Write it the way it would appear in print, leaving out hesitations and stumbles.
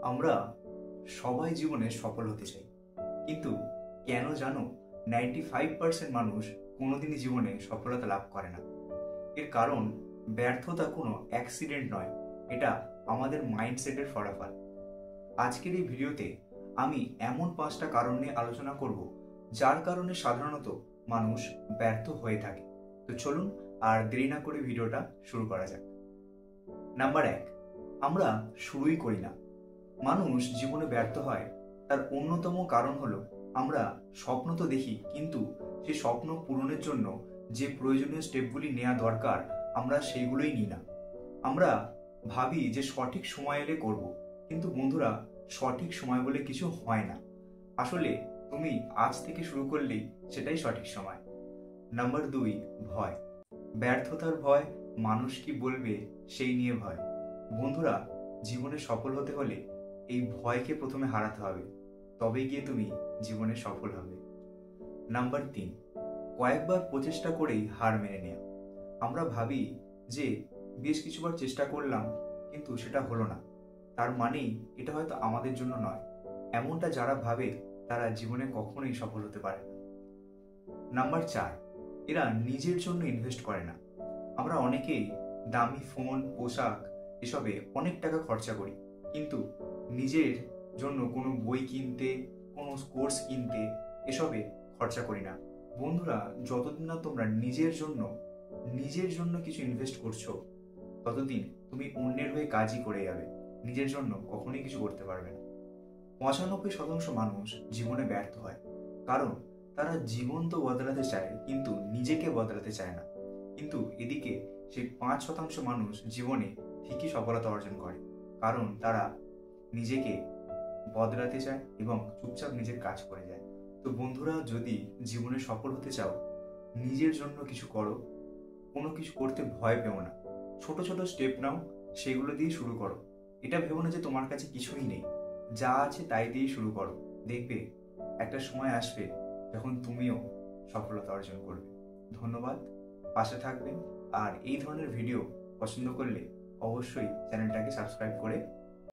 আমরা সবাই জীবনে সফল হতে চাই, কিন্তু কেন জানো 95% মানুষ কোনোদিনই জীবনে সফলতা লাভ করে না। এর কারণ ব্যর্থতা কোনো অ্যাক্সিডেন্ট নয়, এটা আমাদের মাইন্ডসেটের ফলাফল। আজকের এই ভিডিওতে আমি এমন 5টা কারণ নিয়ে আলোচনা করব যার কারণে সাধারণত মানুষ ব্যর্থ হয়ে থাকে। তো চলুন আর দেরি না করে ভিডিওটা শুরু করা যাক। নাম্বার 1, আমরা শুরুই করি না। মানুষ জীবনে ব্যর্থ হয় তার অন্যতম কারণ হলো আমরা স্বপ্ন তো দেখি, কিন্তু সেই স্বপ্ন পূরণের জন্য যে প্রয়োজনীয় স্টেপগুলি নেওয়া দরকার আমরা সেইগুলোই নিই না। আমরা ভাবি যে সঠিক সময় এলে করব, কিন্তু বন্ধুরা, সঠিক সময় বলে কিছু হয় না। আসলে তুমি আজ থেকে শুরু করলেই সেটাই সঠিক সময়। নাম্বার 2, ভয়। ব্যর্থতার ভয়, মানুষ কি বলবে সেই নিয়ে ভয়। বন্ধুরা, জীবনে সফল হতে হলে এই ভয়কে প্রথমে হারাতে হবে, তবে গিয়ে তুমি জীবনে সফল হবে। নাম্বার 3, কয়েকবার প্রচেষ্টা করেই হার মেনে নেওয়া। আমরা ভাবি যে বেশ কিছুবার চেষ্টা করলাম কিন্তু সেটা হলো না, তার মানেই এটা হয়তো আমাদের জন্য নয়। এমনটা যারা ভাবে তারা জীবনে কখনোই সফল হতে পারে না। নাম্বার 4, এরা নিজের জন্য ইনভেস্ট করে না। আমরা অনেকেই দামি ফোন, পোশাক এসবে অনেক টাকা খরচা করি, কিন্তু নিজের জন্য কোনো বই কিনতে, কোনো কোর্স কিনতে এসবে খরচা করি না। বন্ধুরা, যতদিন না তোমরা নিজের জন্য কিছু ইনভেস্ট করছো, ততদিন তুমি অন্যের হয়ে কাজই করে যাবে, নিজের জন্য কখনোই কিছু করতে পারবে না। 95% মানুষ জীবনে ব্যর্থ হয় কারণ তারা জীবন তো বদলাতে চায় কিন্তু নিজেকে বদলাতে চায় না। কিন্তু এদিকে সেই 5% মানুষ জীবনে ঠিকই সফলতা অর্জন করে, কারণ তারা নিজেকে বদলাতে চায় এবং চুপচাপ নিজের কাজ করে যায়। তো বন্ধুরা, যদি জীবনে সফল হতে চাও, নিজের জন্য কিছু করো, কোনো কিছু করতে ভয় পেও না। ছোট ছোট স্টেপ নাও, সেগুলো দিয়ে শুরু করো। এটা ভেবো না যে তোমার কাছে কিছুই নেই, যা আছে তাই দিয়ে শুরু করো। দেখবে একটা সময় আসবে যখন তুমিও সফলতা অর্জন করবে। ধন্যবাদ, পাশে থাকবেন। আর এই ধরনের ভিডিও পছন্দ করলে অবশ্যই চ্যানেলটাকে সাবস্ক্রাইব করে